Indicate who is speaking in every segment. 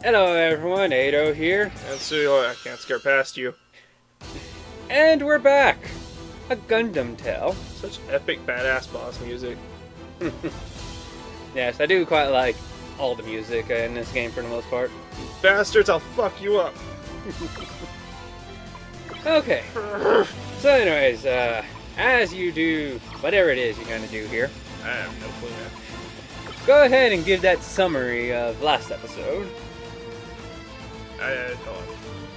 Speaker 1: Hello everyone, Atou here.
Speaker 2: And Tsuyoi, I can't scare past you.
Speaker 1: And we're back! A Gundam tale.
Speaker 2: Such epic badass boss music.
Speaker 1: Yes, I do quite like all the music in this game for the most part.
Speaker 2: Bastards, I'll fuck you up!
Speaker 1: Okay. So anyways, as you do whatever it is you're gonna do here,
Speaker 2: I have no clue, man.
Speaker 1: go ahead and give that summary of last episode.
Speaker 2: Hold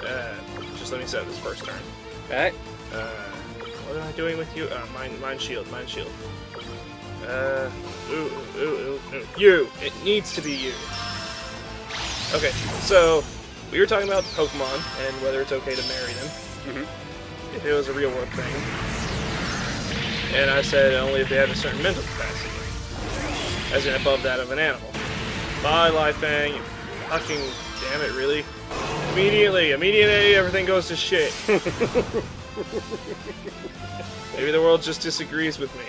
Speaker 2: on. Just let me set this first turn.
Speaker 1: Right?
Speaker 2: What am I doing with you? Mind shield. You! It needs to be you. Okay, so, we were talking about Pokemon, and whether it's okay to marry them.
Speaker 1: Mm-hmm.
Speaker 2: If it was a real world thing. And I said only if they had a certain mental capacity. As in above that of an animal. Bye, Lifang, you fucking... Damn it, really? Immediately, everything goes to shit. Maybe the world just disagrees with me.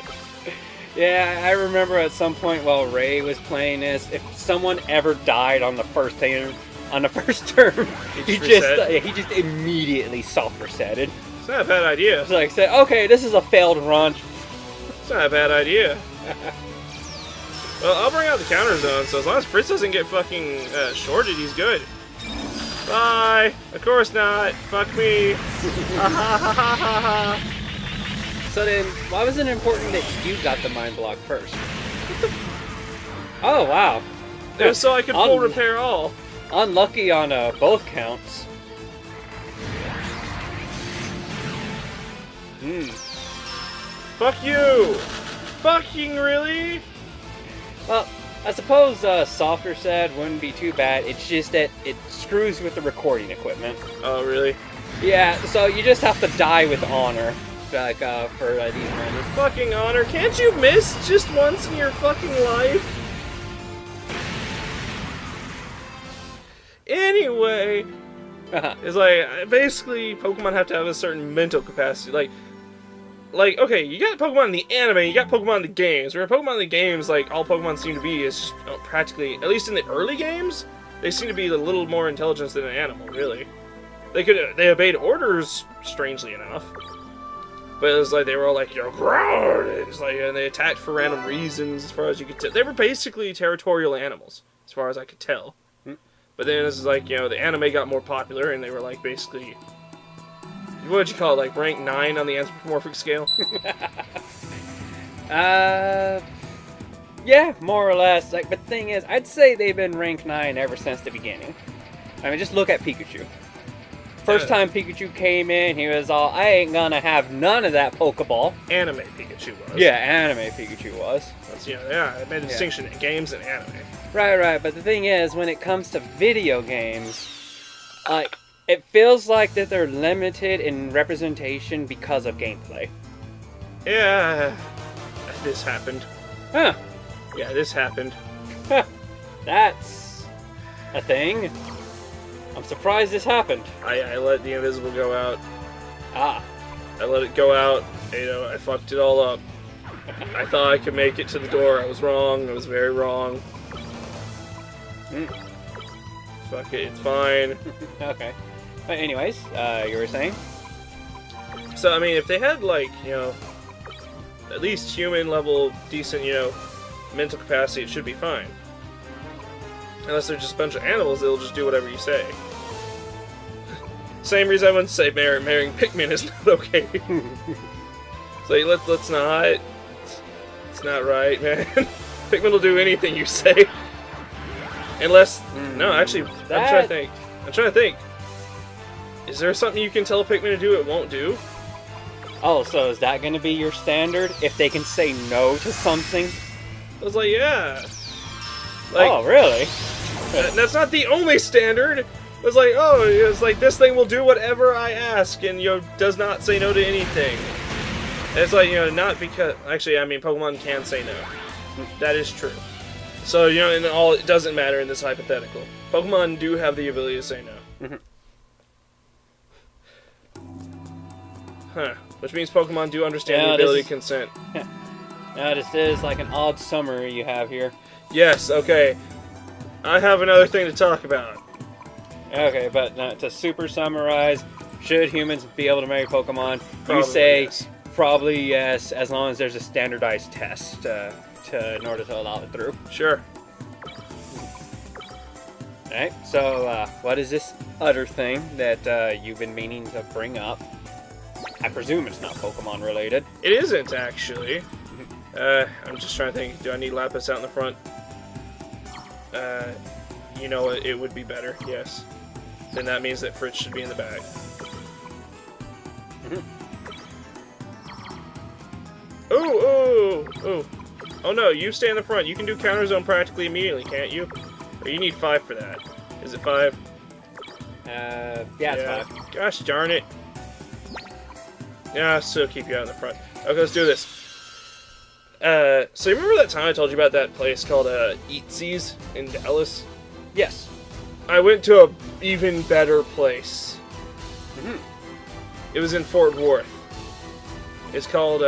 Speaker 1: Yeah, I remember at some point while Ray was playing this, if someone ever died on the first turn, he just immediately soft resetted.
Speaker 2: It's not a bad idea.
Speaker 1: It's like, say, okay, this is a failed run.
Speaker 2: It's not a bad idea. Well, I'll bring out the counter zone, so as long as Fritz doesn't get fucking shorted, he's good. Bye! Of course not! Fuck me!
Speaker 1: So then, why was it important that you got the mind block first? Oh, wow.
Speaker 2: It was so I could full repair all.
Speaker 1: Unlucky on both counts.
Speaker 2: Fuck you! Fucking really?
Speaker 1: Well, I suppose softer said wouldn't be too bad. It's just that it screws with the recording equipment.
Speaker 2: Oh, really?
Speaker 1: Yeah, so you just have to die with honor, like, for these runs.
Speaker 2: Fucking honor. Can't you miss just once in your fucking life? Anyway, it's like, basically, Pokemon have to have a certain mental capacity. Like, okay, you got Pokemon in the anime, you got Pokemon in the games. Where Pokemon in the games, like, all Pokemon seem to be is just, practically, at least in the early games, they seem to be a little more intelligent than an animal, really. They obeyed orders, strangely enough. But it was like, they were all like, yo, growl! It's like, and they attacked for random reasons, as far as you could tell. They were basically territorial animals, as far as I could tell. But then this is like, you know, the anime got more popular, and they were like, basically... What would you call it, like rank 9 on the anthropomorphic scale?
Speaker 1: Yeah, more or less. Like, but the thing is, I'd say they've been rank 9 ever since the beginning. I mean, just look at Pikachu. First time Pikachu came in, he was all, I ain't gonna have none of that Pokéball.
Speaker 2: Anime Pikachu was.
Speaker 1: Yeah, anime Pikachu was.
Speaker 2: That's, you know, yeah, it made a distinction in games and anime.
Speaker 1: Right, but the thing is, when it comes to video games, like, it feels like that they're limited in representation because of gameplay.
Speaker 2: Yeah, this happened.
Speaker 1: Huh.
Speaker 2: Yeah, this happened.
Speaker 1: That's a thing. I'm surprised this happened.
Speaker 2: I let the invisible go out.
Speaker 1: Ah.
Speaker 2: I let it go out. You know, I fucked it all up. I thought I could make it to the door. I was wrong. I was very wrong. Fuck it, it's fine.
Speaker 1: Okay. But anyways, you were saying?
Speaker 2: So, I mean, if they had, like, you know, at least human level, decent, you know, mental capacity, it should be fine. Unless they're just a bunch of animals, they'll just do whatever you say. Same reason I wouldn't say marrying Pikmin is not okay. So let's not. It's not right, man. Pikmin will do anything you say. Unless, no, actually, I'm trying to think. Is there something you can tell Pikmin to do it won't do?
Speaker 1: Oh, so is that going to be your standard? If they can say no to something?
Speaker 2: I was like, yeah. Like,
Speaker 1: oh, really?
Speaker 2: That's not the only standard. It was like, oh, it's like, this thing will do whatever I ask, and, you know, does not say no to anything. And it's like, you know, not because... Actually, I mean, Pokemon can say no. That is true. So, you know, in all, it doesn't matter in this hypothetical. Pokemon do have the ability to say no. Huh. Which means Pokemon do understand the ability to consent.
Speaker 1: Now this is like an odd summary you have here.
Speaker 2: Yes, okay. I have another thing to talk about.
Speaker 1: Okay, but to super summarize, should humans be able to marry Pokemon?
Speaker 2: Probably
Speaker 1: You say
Speaker 2: yes.
Speaker 1: probably yes, as long as there's a standardized test in order to allow it through.
Speaker 2: Sure.
Speaker 1: Alright, so what is this other thing that you've been meaning to bring up? I presume it's not Pokemon related.
Speaker 2: It isn't, actually. I'm just trying to think, do I need Lapis out in the front? You know, it would be better, yes. Then that means that Fritz should be in the back. Ooh! Oh no, you stay in the front. You can do counter zone practically immediately, can't you? Or you need 5 for that. Is it 5?
Speaker 1: Yeah, it's 5.
Speaker 2: Gosh darn it. Yeah, I'll still keep you out in the front. Okay, let's do this. So you remember that time I told you about that place called Eatzi's in Dallas?
Speaker 1: Yes.
Speaker 2: I went to a even better place. It was in Fort Worth. It's called,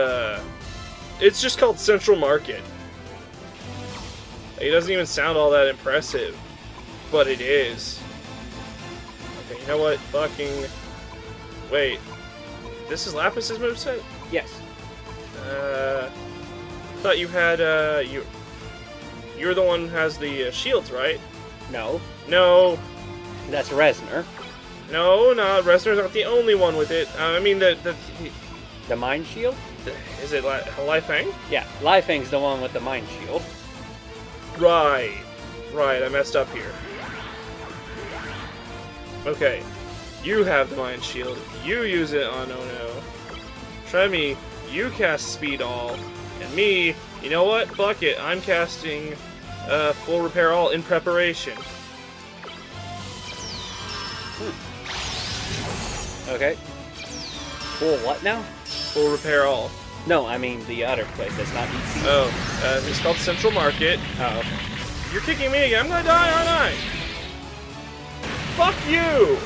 Speaker 2: it's just called Central Market. It doesn't even sound all that impressive, but it is. Okay, you know what? Fucking... Wait. This is Lapis's moveset?
Speaker 1: Yes.
Speaker 2: Thought you had, you're the one who has the shields, right?
Speaker 1: No.
Speaker 2: No.
Speaker 1: That's Resner.
Speaker 2: No, Resner's not the only one with it. I mean,
Speaker 1: The Mind Shield?
Speaker 2: is it Lifeng?
Speaker 1: Yeah, Lifeng's the one with the Mind Shield.
Speaker 2: Right, I messed up here. Okay, you have the Mind Shield. You use it on Ono. Try me. You cast Speed All. And me, you know what? Fuck it. I'm casting Full Repair All in preparation.
Speaker 1: Okay. Full what now?
Speaker 2: Full Repair All.
Speaker 1: No, I mean the other place that's not EC.
Speaker 2: Oh, it's called Central Market.
Speaker 1: Oh, okay.
Speaker 2: You're kicking me again. I'm gonna die, aren't I? Fuck you!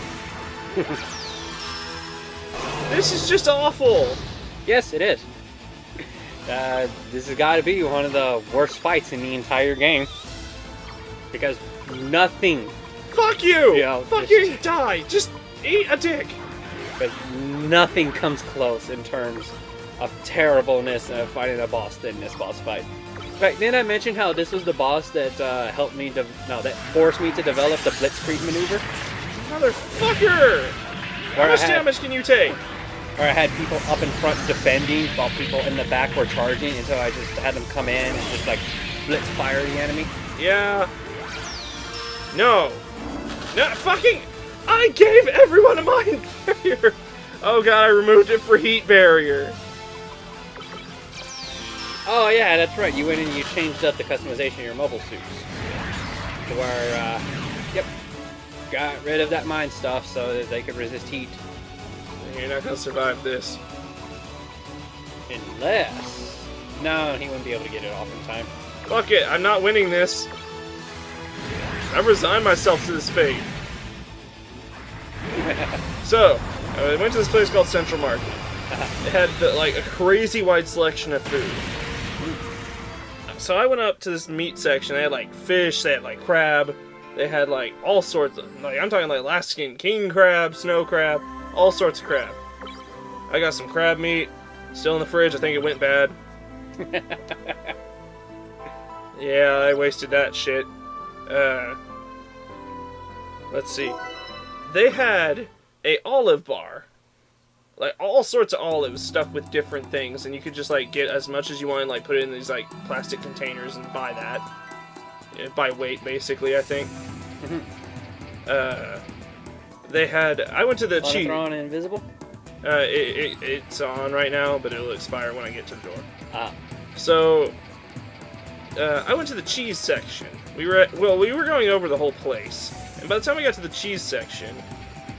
Speaker 2: This is just awful.
Speaker 1: Yes, it is. This has got to be one of the worst fights in the entire game. Because nothing...
Speaker 2: Fuck you!
Speaker 1: Yeah,
Speaker 2: fuck you, die! Just eat a dick!
Speaker 1: Because nothing comes close in terms of terribleness of fighting a boss in this boss fight. Right, didn't I mention how this was the boss that helped me that forced me to develop the Blitzkrieg maneuver?
Speaker 2: Motherfucker! How much damage can you take?
Speaker 1: Or I had people up in front defending while people in the back were charging, and so I just had them come in and just like blitz fire the enemy.
Speaker 2: Yeah. No, fucking... I gave everyone a Mind Barrier! Oh god, I removed it for Heat Barrier.
Speaker 1: Oh yeah, that's right. You went and you changed up the customization of your mobile suits. To where, yep, got rid of that Mind stuff so that they could resist heat.
Speaker 2: You're not gonna survive this.
Speaker 1: Unless... No, he wouldn't be able to get it off in time.
Speaker 2: Fuck it, I'm not winning this. I resign myself to this fate. So, I went to this place called Central Market. It had like a crazy wide selection of food. So I went up to this meat section. They had like fish, they had like crab, they had like all sorts of, like I'm talking like Alaskan king crab, snow crab, all sorts of crab. I got some crab meat, still in the fridge. I think it went bad. Yeah, I wasted that shit. Let's see. They had a olive bar. Like, all sorts of olives stuffed with different things, and you could just, like, get as much as you want and, like, put it in these, like, plastic containers and buy that. By weight, basically, I think. They had... I went to the cheese...
Speaker 1: Throw on invisible?
Speaker 2: It's on right now, but it'll expire when I get to the door.
Speaker 1: Ah.
Speaker 2: So... I went to the cheese section. We were going over the whole place. And by the time we got to the cheese section...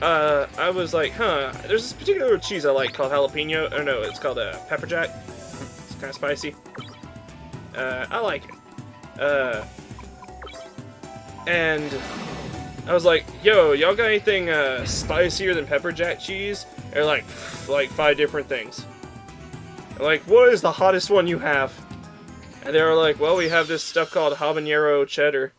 Speaker 2: I was like, there's this particular cheese I like called jalapeno. Or no, it's called pepper jack. It's kind of spicy. I like it. And I was like, yo, y'all got anything spicier than pepper jack cheese? They're like 5 different things. I'm like, what is the hottest one you have? And they were like, well, we have this stuff called habanero cheddar.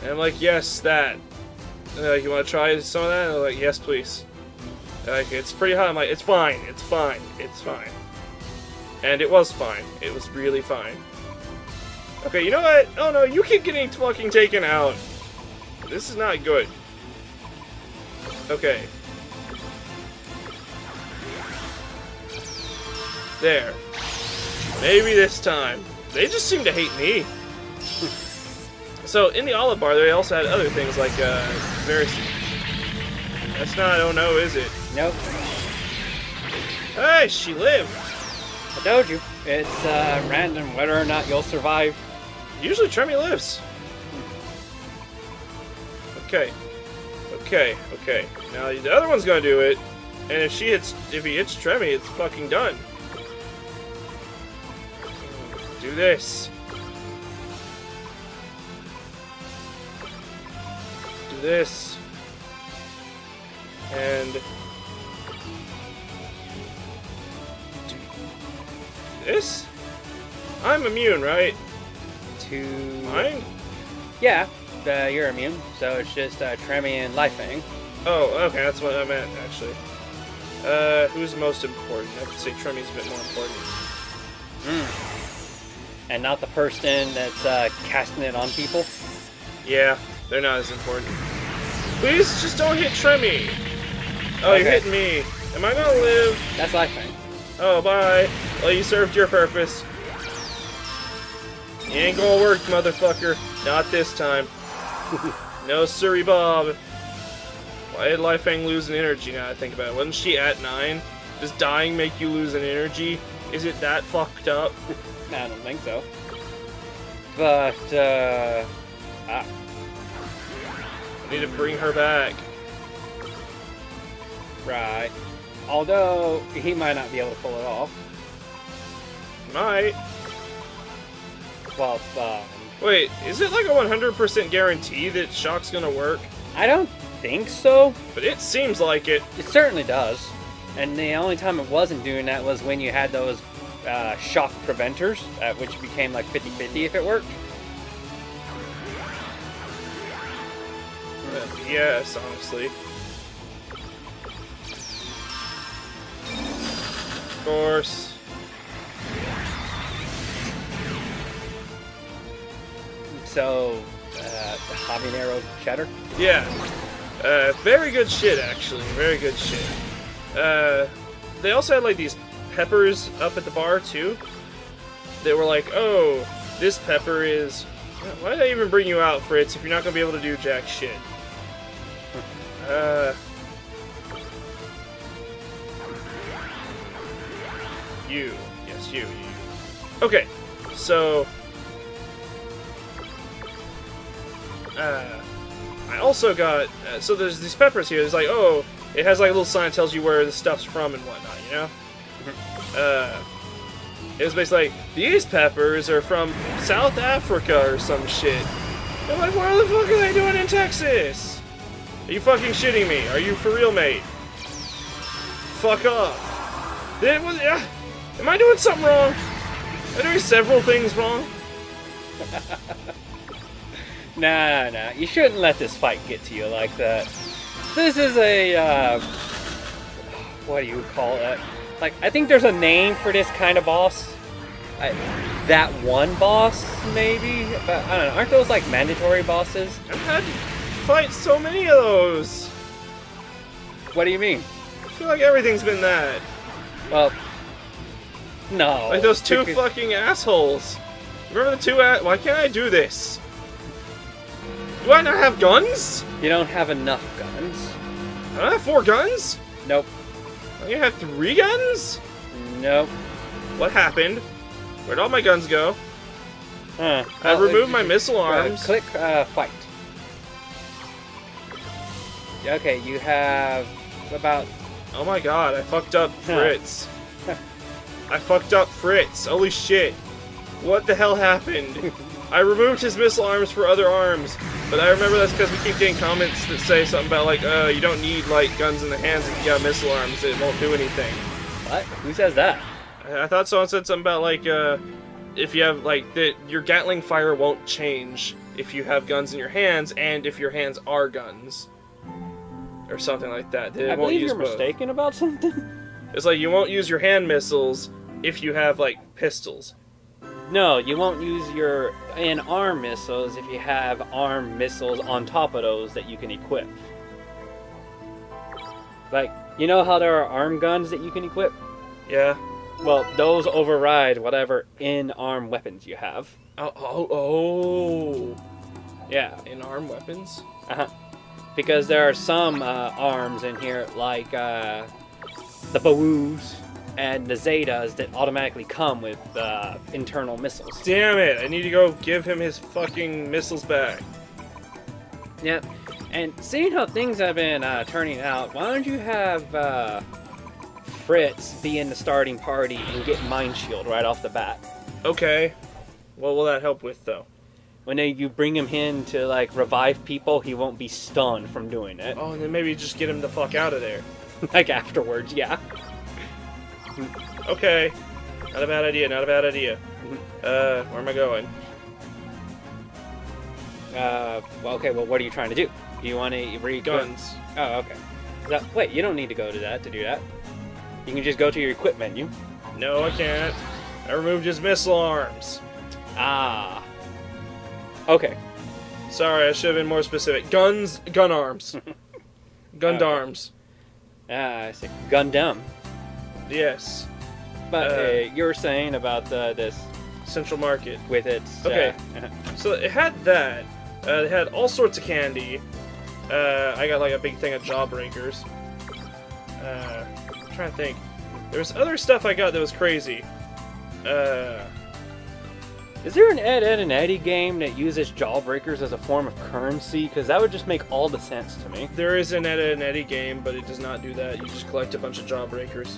Speaker 2: And I'm like, yes, that. And they're like, you want to try some of that? And they're like, yes, please. They're like, it's pretty hot. I'm like, it's fine, it's fine, it's fine. And it was fine. It was really fine. Okay, you know what? Oh no, you keep getting fucking taken out. This is not good. Okay. There. Maybe this time. They just seem to hate me. So, in the olive bar, they also had other things like, very... That's not oh no, is it?
Speaker 1: Nope.
Speaker 2: Hey, she lived!
Speaker 1: I told you. It's, random whether or not you'll survive.
Speaker 2: Usually Tremmy lives. Okay. Okay, okay. Now, the other one's gonna do it, and if he hits Tremmy, it's fucking done. Do this. Do this. And do this? I'm immune, right?
Speaker 1: To...
Speaker 2: Mine?
Speaker 1: Yeah, you're immune, so it's just Tremmy and Lifeng.
Speaker 2: Oh, okay, that's what I meant, actually. Who's most important? I would say Tremmy's a bit more important.
Speaker 1: And not the person that's casting it on people?
Speaker 2: Yeah, they're not as important. Please, just don't hit Tremmy! Oh, okay. You're hitting me. Am I gonna live?
Speaker 1: That's Lifeng.
Speaker 2: Oh, bye. Well, you served your purpose. You ain't gonna work, motherfucker. Not this time. No, sorry, Bob. Why did Lifeng lose an energy now I think about it? Wasn't she at 9? Does dying make you lose an energy? Is it that fucked up?
Speaker 1: I don't think so. But,
Speaker 2: I need to bring her back.
Speaker 1: Right. Although, he might not be able to pull it off.
Speaker 2: Might.
Speaker 1: Well,
Speaker 2: wait, is it like a 100% guarantee that Shock's gonna work?
Speaker 1: I don't think so.
Speaker 2: But it seems like it.
Speaker 1: It certainly does. And the only time it wasn't doing that was when you had those shock preventers, which became like 50-50 if it worked.
Speaker 2: Yes, honestly. Of course.
Speaker 1: So, habanero cheddar?
Speaker 2: Yeah. Very good shit, actually. Very good shit. They also had, like, these peppers up at the bar, too. They were like, oh, this pepper is... Why did I even bring you out, Fritz, if you're not going to be able to do jack shit? You. Yes, you. Okay, so... I also got... so there's these peppers here. It's like, oh, it has like a little sign that tells you where the stuff's from and whatnot, you know? It was basically like, these peppers are from South Africa or some shit. I'm like, what the fuck are they doing in Texas? Are you fucking shitting me? Are you for real, mate? Fuck off. Am I doing something wrong? Am I doing several things wrong?
Speaker 1: Nah, you shouldn't let this fight get to you like that. This is a, what do you call it? Like, I think there's a name for this kind of boss. That one boss, maybe? But, I don't know, aren't those, like, mandatory bosses?
Speaker 2: I've had to fight so many of those.
Speaker 1: What do you mean?
Speaker 2: I feel like everything's been that.
Speaker 1: Well, no.
Speaker 2: Like those two fucking assholes. Remember the two why can't I do this? Do I not have guns?
Speaker 1: You don't have enough guns.
Speaker 2: I don't have 4 guns?
Speaker 1: Nope.
Speaker 2: You have 3 guns?
Speaker 1: Nope.
Speaker 2: What happened? Where'd all my guns go? I removed my missile arms.
Speaker 1: Click fight. Okay, you have about...
Speaker 2: Oh my god, I fucked up Fritz. I fucked up Fritz. Holy shit. What the hell happened? I removed his missile arms for other arms, but I remember that's because we keep getting comments that say something about, like, you don't need, like, guns in the hands if you got missile arms, it won't do anything.
Speaker 1: What? Who says that?
Speaker 2: I thought someone said something about, like, if you have, like, your Gatling fire won't change if you have guns in your hands and if your hands are guns. Or something like that.
Speaker 1: I believe you're mistaken about something.
Speaker 2: It's like you won't use your hand missiles if you have, like, pistols.
Speaker 1: No, you won't use your in-arm missiles if you have arm missiles on top of those that you can equip. Like, you know how there are arm guns that you can equip?
Speaker 2: Yeah.
Speaker 1: Well, those override whatever in-arm weapons you have.
Speaker 2: Oh.
Speaker 1: Yeah.
Speaker 2: In-arm weapons?
Speaker 1: Uh-huh. Because there are some arms in here, like the Bawoos and the Zetas, that automatically come with internal missiles.
Speaker 2: Damn it! I need to go give him his fucking missiles back.
Speaker 1: Yep. And seeing how things have been turning out, why don't you have Fritz be in the starting party and get Mind Shield right off the bat?
Speaker 2: Okay. What will that help with, though?
Speaker 1: When you bring him in to, like, revive people, he won't be stunned from doing it.
Speaker 2: Oh, and then maybe just get him the fuck out of there.
Speaker 1: Like, afterwards, yeah.
Speaker 2: Okay. Not a bad idea, not a bad idea. Where am I going?
Speaker 1: Well, okay, well, what are you trying to do? Do you want to
Speaker 2: Guns.
Speaker 1: Oh, okay. Wait, you don't need to go to that to do that. You can just go to your equip menu.
Speaker 2: No, I can't. I removed his missile arms.
Speaker 1: Ah. Okay.
Speaker 2: Sorry, I should have been more specific. Guns, gun arms. Gundarms.
Speaker 1: I see. Gundam.
Speaker 2: Yes.
Speaker 1: But you were saying about this
Speaker 2: Central Market.
Speaker 1: with its...
Speaker 2: Okay. So it had that. It had all sorts of candy. I got like a big thing of Jawbreakers. I'm trying to think. There was other stuff I got that was crazy.
Speaker 1: Is there an Ed, Edd and Eddy game that uses Jawbreakers as a form of currency? Because that would just make all the sense to me.
Speaker 2: There is an Ed, Edd and Eddy game, but it does not do that. You just collect a bunch of Jawbreakers.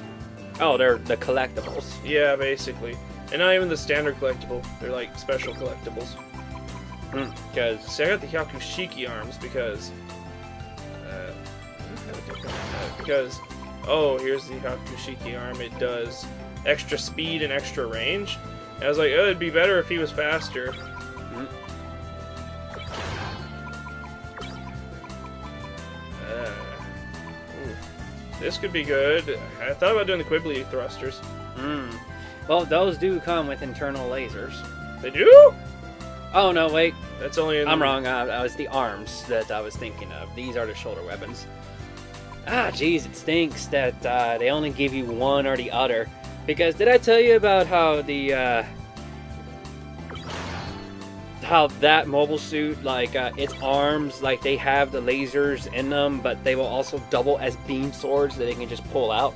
Speaker 1: Oh, they're the collectibles.
Speaker 2: Yeah, basically. And not even the standard collectible. They're like special collectibles.
Speaker 1: Because...
Speaker 2: See, I got the Hyakushiki arms because... oh, here's the Hyakushiki arm. It does extra speed and extra range. And I was like, oh, it'd be better if he was faster. This could be good. I thought about doing the Quibbly thrusters.
Speaker 1: Well, those do come with internal lasers.
Speaker 2: They do?
Speaker 1: Oh, no, wait.
Speaker 2: That's only in
Speaker 1: I'm wrong. That was the arms that I was thinking of. These are the shoulder weapons. Ah, jeez, it stinks that they only give you one or the other. Because did I tell you about how the how that mobile suit, like its arms, like they have the lasers in them, but they will also double as beam swords that they can just pull out.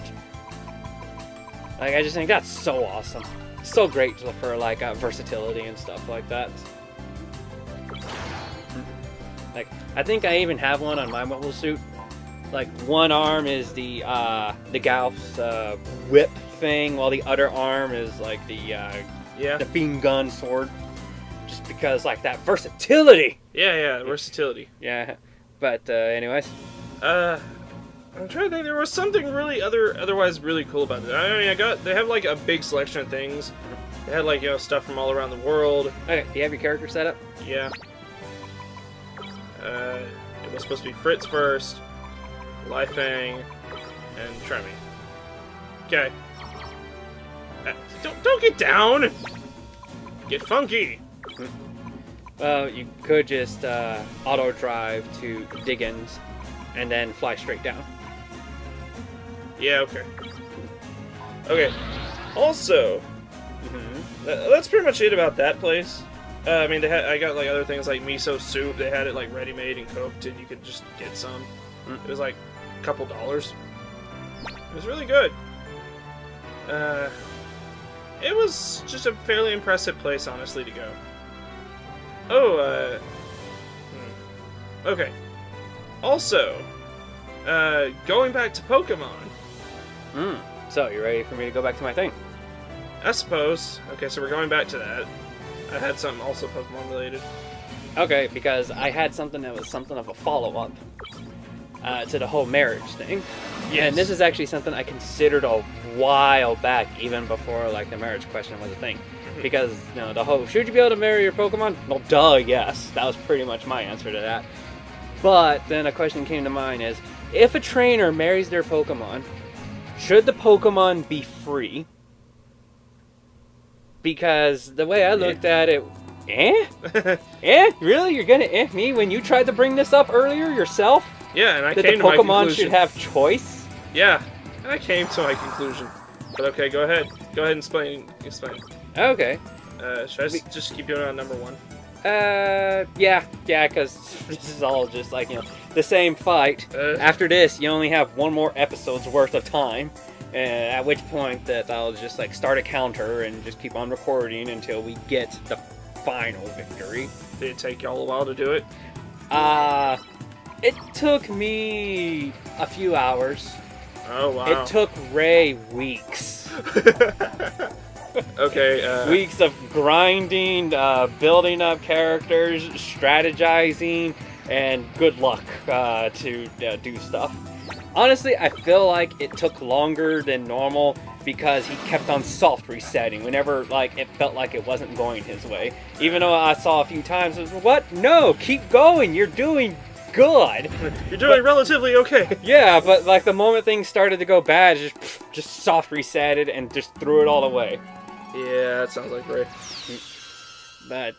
Speaker 1: Like, I just think that's so awesome. So great for like versatility and stuff like that. Like, I think I even have one on my mobile suit. Like, one arm is the Gauss whip thing, while the other arm is like the beam gun sword. Just because, like, that versatility.
Speaker 2: Yeah, versatility.
Speaker 1: Yeah, but anyways.
Speaker 2: I'm trying to think. There was something really otherwise really cool about it. I mean, they have like a big selection of things. They had like stuff from all around the world.
Speaker 1: Okay, do you have your character set up?
Speaker 2: Yeah. It was supposed to be Fritz first, Lifang, and Tremmy. Okay. Don't get down. Get funky.
Speaker 1: Well, you could just auto drive to Diggins and then fly straight down.
Speaker 2: Yeah, okay. Okay. Also, that's pretty much it about that place. I mean, I got like other things like miso soup. They had it like ready-made and cooked, and you could just get some. It was like a couple dollars. It was really good. It was just a fairly impressive place, honestly, to go. Oh, okay. Also, going back to Pokemon.
Speaker 1: So, you ready for me to go back to my thing?
Speaker 2: I suppose. Okay, so we're going back to that. I had something also Pokemon related.
Speaker 1: Okay, because I had something that was something of a follow-up to the whole marriage thing.
Speaker 2: Yes.
Speaker 1: And this is actually something I considered a while back, even before like the marriage question was a thing. Because, you know, the whole, should you be able to marry your Pokemon? Well, duh, yes. That was pretty much my answer to that. But then a question came to mind is, if a trainer marries their Pokemon, should the Pokemon be free? Because the way I looked at it, Really? You're gonna me when you tried to bring this up earlier yourself?
Speaker 2: Yeah, and I
Speaker 1: that
Speaker 2: came to my conclusion.
Speaker 1: That the Pokemon should have choice?
Speaker 2: Yeah, and I came to my conclusion. But okay, go ahead. Go ahead and explain.
Speaker 1: Okay.
Speaker 2: Should I just keep doing it on number 1?
Speaker 1: Yeah, because this is all just like, you know, the same fight. After this, you only have one more episode's worth of time. At which point that I'll just like start a counter and just keep on recording until we get the final victory.
Speaker 2: Did it take y'all a while to do it?
Speaker 1: It took me a few hours.
Speaker 2: Oh, wow.
Speaker 1: It took Ray weeks.
Speaker 2: Okay.
Speaker 1: Weeks of grinding, building up characters, strategizing, and good luck to do stuff. Honestly, I feel like it took longer than normal because he kept on soft resetting whenever like it felt like it wasn't going his way. Even though I saw a few times, it was, what? No, keep going. You're doing good.
Speaker 2: You're doing relatively okay.
Speaker 1: Yeah, but like the moment things started to go bad, just soft resetted and just threw it all away.
Speaker 2: Yeah, that sounds like Ray.
Speaker 1: But,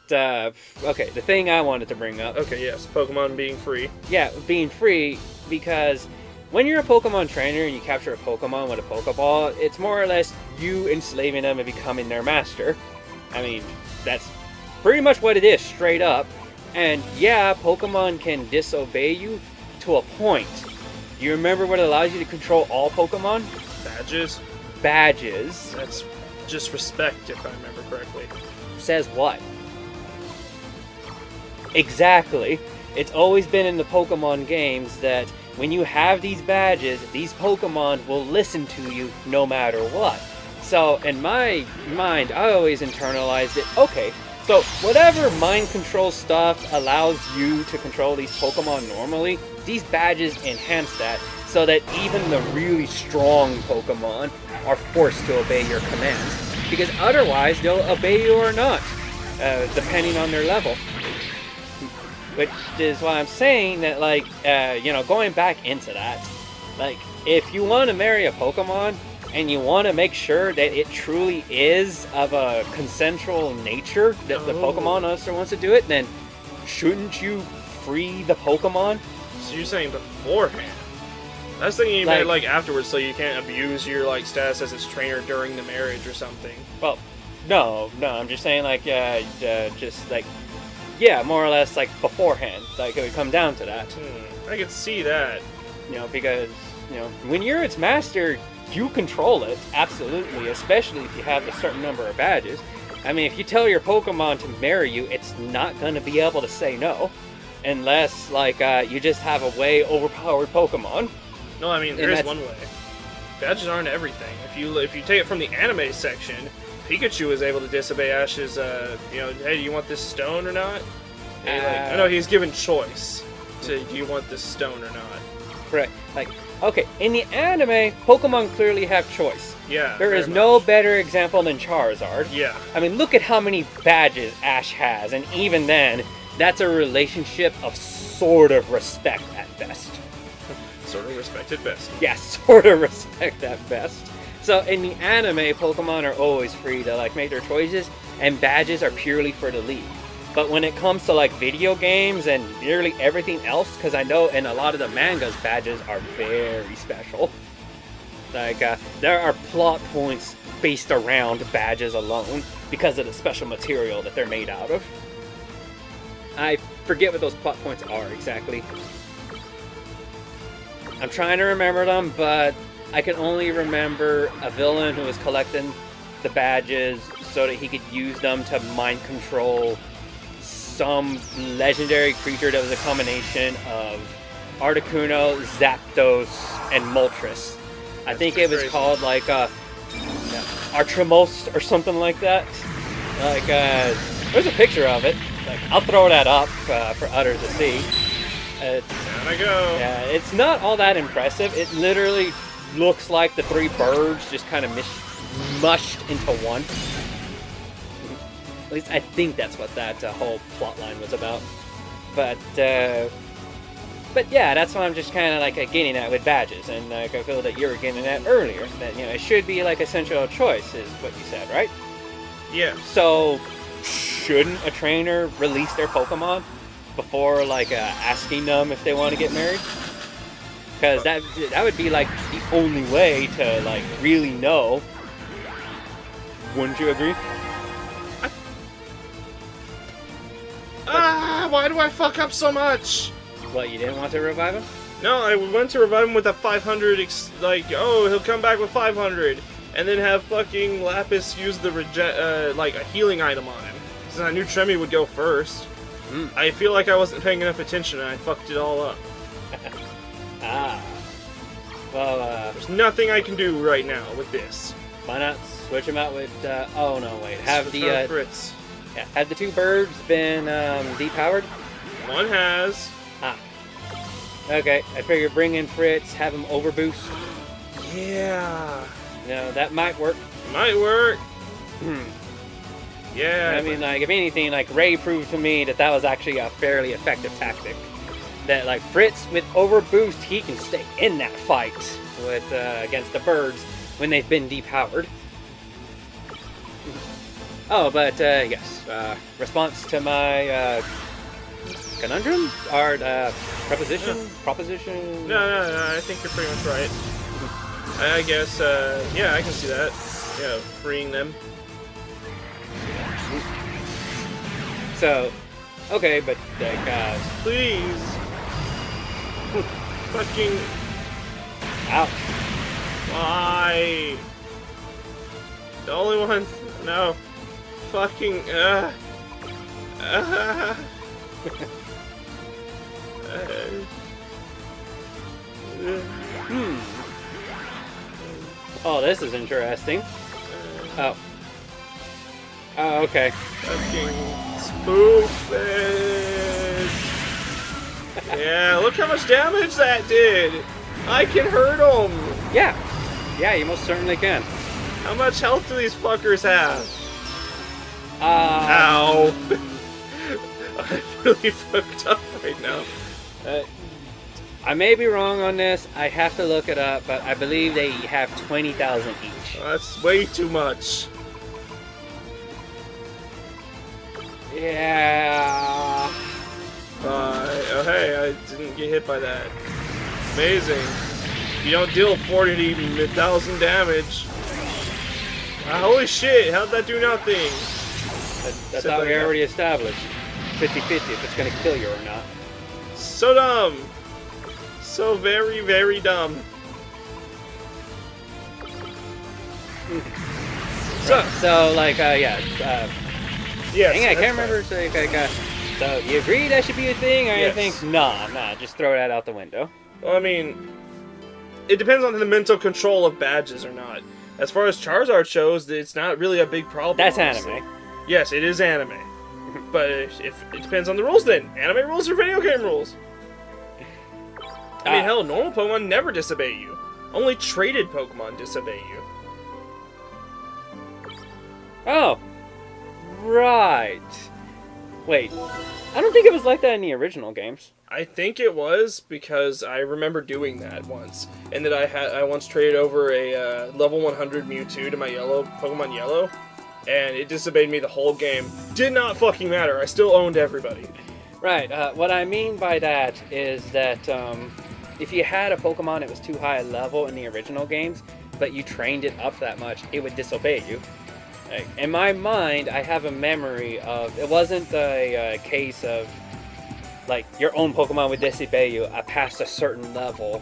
Speaker 1: okay, the thing I wanted to bring up.
Speaker 2: Okay, yes, Pokemon being free.
Speaker 1: Yeah, being free, because when you're a Pokemon trainer and you capture a Pokemon with a Pokéball, it's more or less you enslaving them and becoming their master. I mean, that's pretty much what it is, straight up. And yeah, Pokemon can disobey you to a point. Do you remember what allows you to control all Pokemon?
Speaker 2: Badges?
Speaker 1: Badges.
Speaker 2: That's just respect, if I remember correctly.
Speaker 1: Says what? Exactly. It's always been in the Pokemon games that when you have these badges, these Pokemon will listen to you no matter what. So in my mind, I always internalized it, okay, so whatever mind control stuff allows you to control these Pokemon normally, these badges enhance that so that even the really strong Pokemon are forced to obey your commands. Because otherwise, they'll obey you or not, depending on their level. Which is why I'm saying that, like, you know, going back into that, like, if you want to marry a Pokemon and you want to make sure that it truly is of a consensual nature, that the Pokemon also wants to do it, then shouldn't you free the Pokemon?
Speaker 2: So you're saying beforehand? I was thinking you meant like afterwards, so you can't abuse your like status as its trainer during the marriage or something.
Speaker 1: Well, no, I'm just saying like, just like, yeah, more or less like beforehand. Like it would come down to that.
Speaker 2: I could see that.
Speaker 1: You know, because you know when you're its master, you control it absolutely, especially if you have a certain number of badges. I mean, if you tell your Pokemon to marry you, it's not going to be able to say no, unless like you just have a way overpowered Pokemon.
Speaker 2: No, I mean, there's one way. Badges aren't everything. If you take it from the anime section, Pikachu was able to disobey Ash's, you know, hey, do you want this stone or not? I know he's given choice to, do you want this stone or not?
Speaker 1: Correct. Like, okay, in the anime, Pokemon clearly have choice.
Speaker 2: Yeah.
Speaker 1: There is no better example than Charizard.
Speaker 2: Yeah.
Speaker 1: I mean, look at how many badges Ash has, and even then, that's a relationship of sort of respect at best.
Speaker 2: Sort of respect at best.
Speaker 1: Yeah, sort of respect at best. So in the anime, Pokemon are always free to like make their choices, and badges are purely for the league. But when it comes to like video games and nearly everything else, because I know in a lot of the mangas, badges are very special. Like there are plot points based around badges alone because of the special material that they're made out of. I forget what those plot points are exactly. I'm trying to remember them, but I can only remember a villain who was collecting the badges so that he could use them to mind control some legendary creature that was a combination of Articuno, Zapdos, and Moltres. I think it was called like Artrimos or something like that. Like there's a picture of it. Like I'll throw that up for others to see.
Speaker 2: Down I go.
Speaker 1: Yeah, it's not all that impressive. It literally looks like the three birds just kind of mushed into one. At least I think that's what that whole plot line was about. But yeah, that's what I'm just kind of like getting at with badges, and like I feel that you were getting at earlier. That it should be like essential choice, is what you said, right?
Speaker 2: Yeah.
Speaker 1: So shouldn't a trainer release their Pokemon before like asking them if they want to get married? Because that would be like the only way to like really know. Wouldn't you agree?
Speaker 2: Why do I fuck up so much?
Speaker 1: What, you didn't want to revive him?
Speaker 2: No, I went to revive him with a 500, oh, he'll come back with 500. And then have fucking Lapis use the like a healing item on him. Because I knew Tremy would go first. I feel like I wasn't paying enough attention and I fucked it all up.
Speaker 1: Well,
Speaker 2: there's nothing I can do right now with this.
Speaker 1: Why not switch him out with, oh no, wait, have the,
Speaker 2: Fritz.
Speaker 1: Yeah, have the two birds been, depowered?
Speaker 2: One has.
Speaker 1: Okay, I figure bring in Fritz, have him overboost.
Speaker 2: Yeah.
Speaker 1: No, that might work.
Speaker 2: Might work. Yeah.
Speaker 1: I mean, like, if anything, like, Ray proved to me that was actually a fairly effective tactic. That, like, Fritz, with overboost, he can stay in that fight with, against the birds when they've been depowered. Oh, but, yes, response to my, conundrum? Or, proposition?
Speaker 2: No, I think you're pretty much right. I guess, yeah, I can see that. Yeah, freeing them.
Speaker 1: So, okay, but, like,
Speaker 2: please. Fucking.
Speaker 1: Ouch.
Speaker 2: Why? The only one. No. Fucking.
Speaker 1: Oh, this is interesting. Oh. Oh, okay.
Speaker 2: Fucking spoof it. Yeah, look how much damage that did. I can hurt them.
Speaker 1: Yeah. Yeah, you most certainly can.
Speaker 2: How much health do these fuckers have?
Speaker 1: Ow.
Speaker 2: I'm really fucked up right now.
Speaker 1: I may be wrong on this. I have to look it up, but I believe they have 20,000 each.
Speaker 2: That's way too much.
Speaker 1: Yeah.
Speaker 2: Oh hey, I didn't get hit by that. Amazing. You don't deal 40,000 damage. Holy shit, how'd that do nothing?
Speaker 1: That's how we already established. 50-50 if it's going to kill you or not.
Speaker 2: So dumb. So very, very dumb.
Speaker 1: So like, yeah.
Speaker 2: Yes,
Speaker 1: I can't remember. So, so you agree that should be a thing, or you think, nah, just throw that out the window?
Speaker 2: Well, I mean, it depends on the mental control of badges or not. As far as Charizard shows, it's not really a big problem.
Speaker 1: That's
Speaker 2: honestly.
Speaker 1: anime.
Speaker 2: Yes, it is anime. But if it depends on the rules then. Anime rules or video game rules? I mean, hell, normal Pokemon never disobey you. Only traded Pokemon disobey you.
Speaker 1: Oh. Right. Wait. I don't think it was like that in the original games.
Speaker 2: I think it was, because I remember doing that once. And that I once traded over a level 100 Mewtwo to my Pokemon Yellow. And it disobeyed me the whole game. Did not fucking matter. I still owned everybody.
Speaker 1: Right. What I mean by that is that if you had a Pokemon that was too high a level in the original games, but you trained it up that much, it would disobey you. Like, in my mind, I have a memory of, it wasn't a case of, like, your own Pokemon would disobey you past a certain level.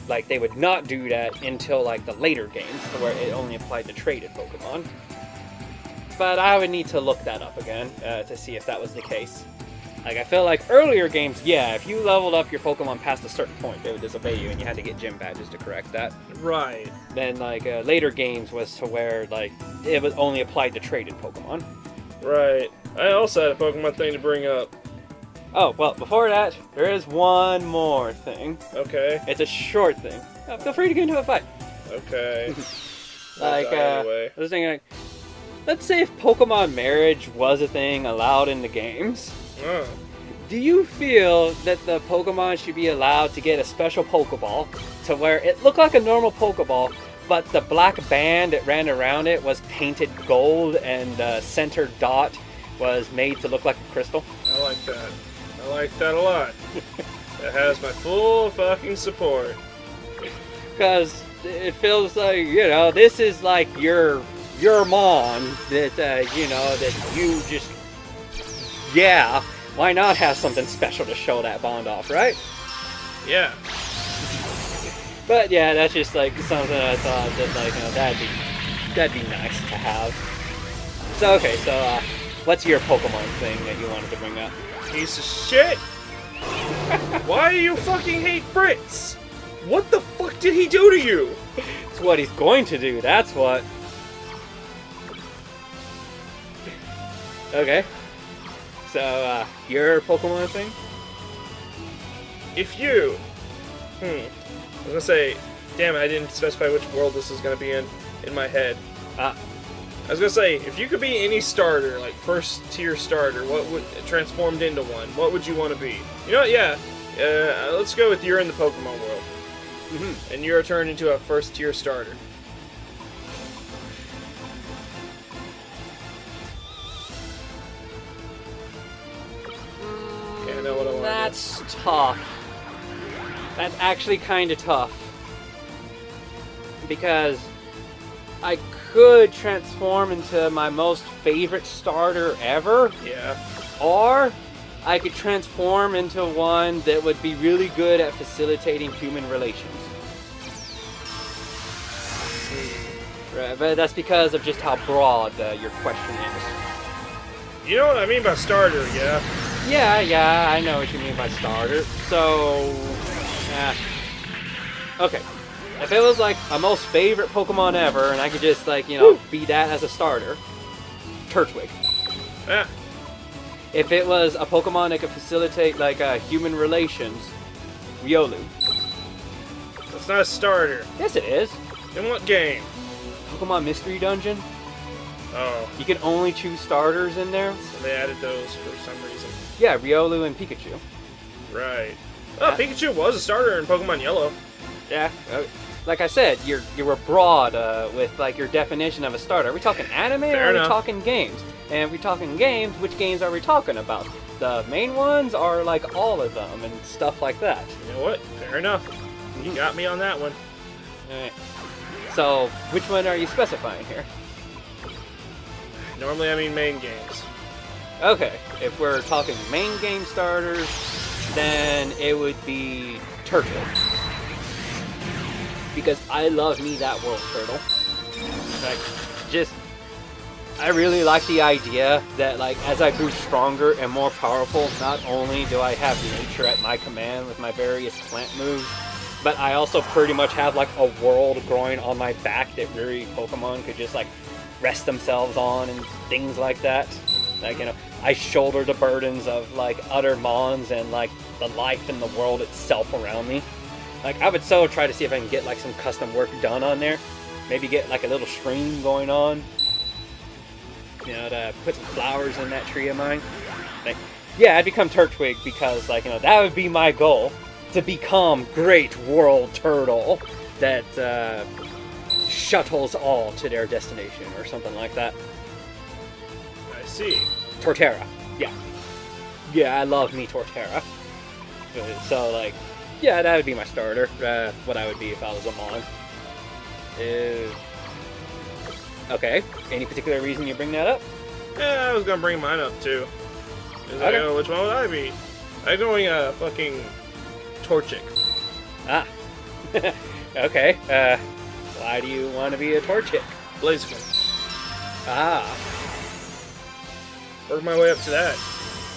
Speaker 1: Like, they would not do that until, like, the later games, where it only applied to traded Pokemon. But I would need to look that up again to see if that was the case. Like, I feel like earlier games, yeah, if you leveled up your Pokemon past a certain point, they would disobey you, and you had to get gym badges to correct that.
Speaker 2: Right.
Speaker 1: Then, like, later games was to where, like, it was only applied to traded Pokemon.
Speaker 2: Right. I also had a Pokemon thing to bring up.
Speaker 1: Oh, well, before that, there is one more thing.
Speaker 2: Okay.
Speaker 1: It's a short thing. Feel free to get into a fight.
Speaker 2: Okay.
Speaker 1: Like,
Speaker 2: anyway.
Speaker 1: I was thinking, like, let's say if Pokemon marriage was a thing allowed in the games, do you feel that the Pokemon should be allowed to get a special Pokeball to where it looked like a normal Pokeball, but the black band that ran around it was painted gold and the center dot was made to look like a crystal?
Speaker 2: I like that. I like that a lot. It has my full fucking support.
Speaker 1: Because it feels like, you know, this is like your mom that, you know, that you just, yeah, why not have something special to show that bond off, right?
Speaker 2: Yeah.
Speaker 1: But yeah, that's just like something I thought that, like, you know, that'd be nice to have. So, okay, so, what's your Pokemon thing that you wanted to bring up?
Speaker 2: Piece of shit! Why do you fucking hate Fritz? What the fuck did he do to you?
Speaker 1: It's what he's going to do, that's what. Okay. So, your Pokemon thing?
Speaker 2: If you... I was gonna say... Damn it, I didn't specify which world this is gonna be in my head. I was gonna say, if you could be any starter, like first tier starter, what would... transformed into one, what would you want to be? You know what, yeah. Let's go with you're in the Pokemon world. And you're turned into a first tier starter. I know what I want.
Speaker 1: That's tough. That's actually kind of tough. Because I could transform into my most favorite starter ever.
Speaker 2: Yeah.
Speaker 1: Or I could transform into one that would be really good at facilitating human relations. Right, but that's because of just how broad your question is.
Speaker 2: You know what I mean by starter, yeah?
Speaker 1: Yeah, I know what you mean by starter. So, okay. If it was like my most favorite Pokemon ever, and I could just like, you know, be that as a starter, Turtwig.
Speaker 2: Yeah.
Speaker 1: If it was a Pokemon that could facilitate like human relations, Riolu.
Speaker 2: That's not a starter.
Speaker 1: Yes, it is.
Speaker 2: In what game?
Speaker 1: Pokemon Mystery Dungeon.
Speaker 2: Oh.
Speaker 1: You can only choose starters in there.
Speaker 2: So they added those for some reason.
Speaker 1: Yeah, Riolu and Pikachu.
Speaker 2: Right. Oh, Pikachu was a starter in Pokemon Yellow.
Speaker 1: Yeah. Like I said, you were broad with like your definition of a starter. Are we talking anime or are we talking games? And if we're talking games, which games are we talking about? The main ones are like all of them and stuff like that.
Speaker 2: You know what? Fair enough. You got me on that one.
Speaker 1: Alright. So, which one are you specifying here?
Speaker 2: Normally I mean main games.
Speaker 1: Okay, if we're talking main game starters, then it would be Turtle. Because I love me that world turtle. Like, just, I really like the idea that, like, as I grew stronger and more powerful, not only do I have nature at my command with my various plant moves, but I also pretty much have, like, a world growing on my back that very Pokemon could just, like, rest themselves on and things like that. Like, you know, I shoulder the burdens of, like, other mons and, like, the life in the world itself around me. Like, I would so try to see if I can get, like, some custom work done on there. Maybe get, like, a little stream going on. You know, to put some flowers in that tree of mine. Like, yeah, I'd become Turtwig because, like, you know, that would be my goal. To become Great World Turtle that shuttles all to their destination or something like that.
Speaker 2: I see.
Speaker 1: Torterra, yeah. Yeah, I love me Torterra. So, like, yeah, that would be my starter. What I would be if I was a Mon. Okay, any particular reason you bring that up?
Speaker 2: Yeah, I was gonna bring mine up too.
Speaker 1: Okay.
Speaker 2: I go, which one would I be? I'm going fucking Torchic.
Speaker 1: Ah. Okay, why do you want to be a Torchic?
Speaker 2: Blaziken.
Speaker 1: Ah.
Speaker 2: Work my way up to that.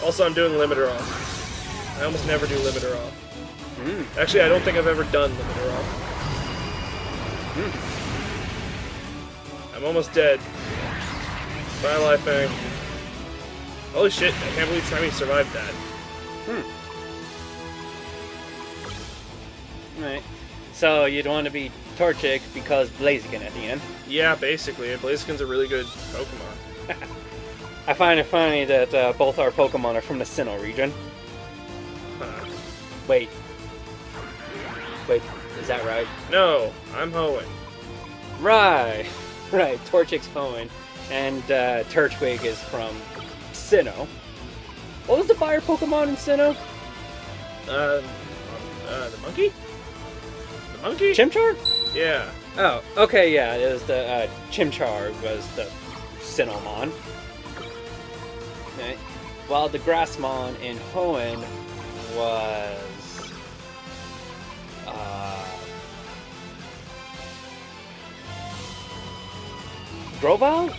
Speaker 2: Also, I'm doing Limiter Off. I almost never do Limiter Off. Actually, I don't think I've ever done Limiter Off. I'm almost dead. Bye, Life Fang. Holy shit, I can't believe Tremy survived that.
Speaker 1: Right. So you'd want to be Torterra because Blaziken at the end.
Speaker 2: Yeah, basically. Blaziken's a really good Pokemon.
Speaker 1: I find it funny that both our Pokemon are from the Sinnoh region.
Speaker 2: Huh.
Speaker 1: Wait, is that right?
Speaker 2: No, I'm Hoenn.
Speaker 1: Right. Torterra's Hoenn, and Turtwig is from Sinnoh. What was the fire Pokemon in Sinnoh?
Speaker 2: The monkey? The monkey?
Speaker 1: Chimchar?
Speaker 2: Yeah.
Speaker 1: Oh, okay, yeah, it was the Chimchar was the Sinnohmon. Okay. While the Grassmon in Hoenn was Grovyle?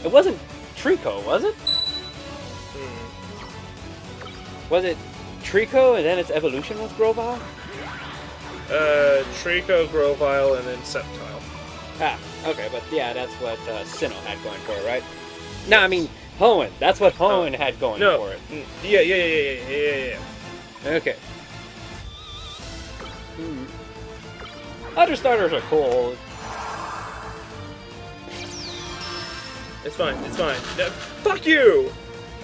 Speaker 1: It wasn't Trico, was it? Was it Trico and then its evolution was Grovyle?
Speaker 2: Trico, Grovyle, and then Sceptile.
Speaker 1: Ah, okay, but yeah, that's what Sinnoh had going for it, right? No, I mean Hoenn. That's what Hoenn had going for it.
Speaker 2: Yeah.
Speaker 1: Okay. Other starters are cool.
Speaker 2: It's fine. No, fuck you!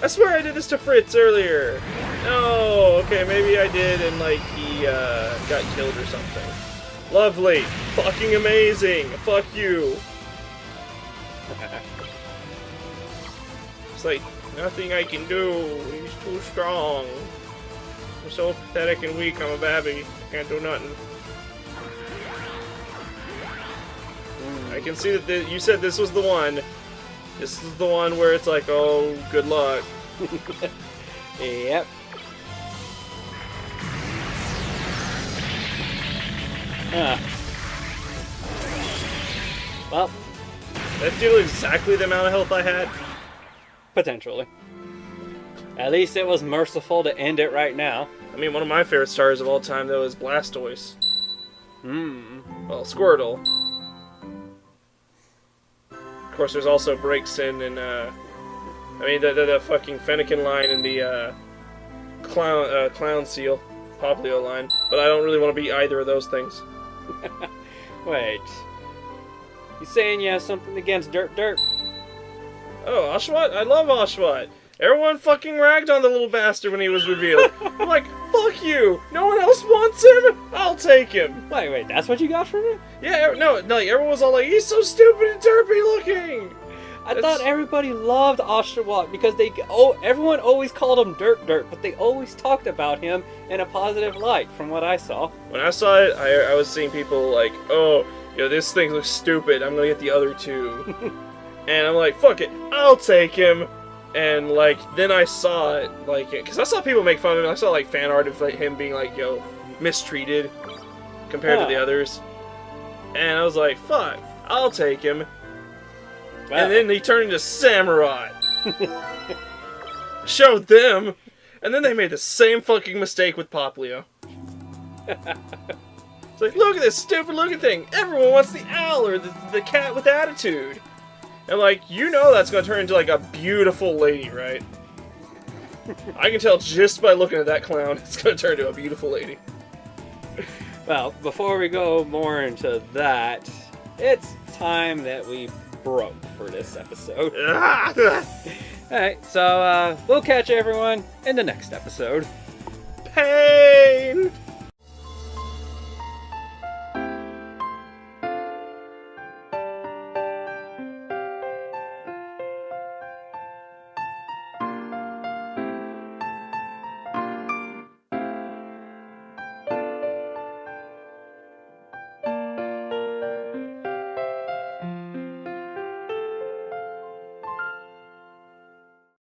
Speaker 2: I swear I did this to Fritz earlier. No, okay, maybe I did, and like he got killed or something. Lovely, fucking amazing. Fuck you. It's like nothing I can do. He's too strong. I'm so pathetic and weak. I'm a babby. I can't do nothing. I can see that you said this was the one. This is the one where it's like, oh, good luck.
Speaker 1: Yep. Well,
Speaker 2: that did exactly the amount of health I had.
Speaker 1: Potentially. At least it was merciful to end it right now.
Speaker 2: I mean, one of my favorite stars of all time, though, is Blastoise. Well, Squirtle. Of course, there's also Breaksin and, I mean, the fucking Fennekin line and the, Clown Seal, Popplio line. But I don't really want to be either of those things.
Speaker 1: Wait. You saying you have something against Dirt?
Speaker 2: Oh, Oshawott? I love Oshawott. Everyone fucking ragged on the little bastard when he was revealed. I'm like, fuck you! No one else wants him? I'll take him!
Speaker 1: Wait, that's what you got from it?
Speaker 2: Yeah, no, like, everyone was all like, he's so stupid and derpy looking!
Speaker 1: I thought everybody loved Oshawott because everyone always called him Dirt, but they always talked about him in a positive light, from what I saw.
Speaker 2: When I saw it, I was seeing people like, oh, this thing looks stupid, I'm gonna get the other two. And I'm like, fuck it, I'll take him! And, like, then I saw it, like, because I saw people make fun of him. I saw, like, fan art of like, him being, like, mistreated compared to the others. And I was like, fuck, I'll take him. Wow. And then he turned into Samurott. Showed them. And then they made the same fucking mistake with Popplio. It's like, look at this stupid looking thing. Everyone wants the owl or the cat with attitude. And, like, that's going to turn into, like, a beautiful lady, right? I can tell just by looking at that clown, it's going to turn into a beautiful lady.
Speaker 1: Well, before we go more into that, it's time that we broke for this episode. Alright, so, we'll catch everyone in the next episode.
Speaker 2: Hey!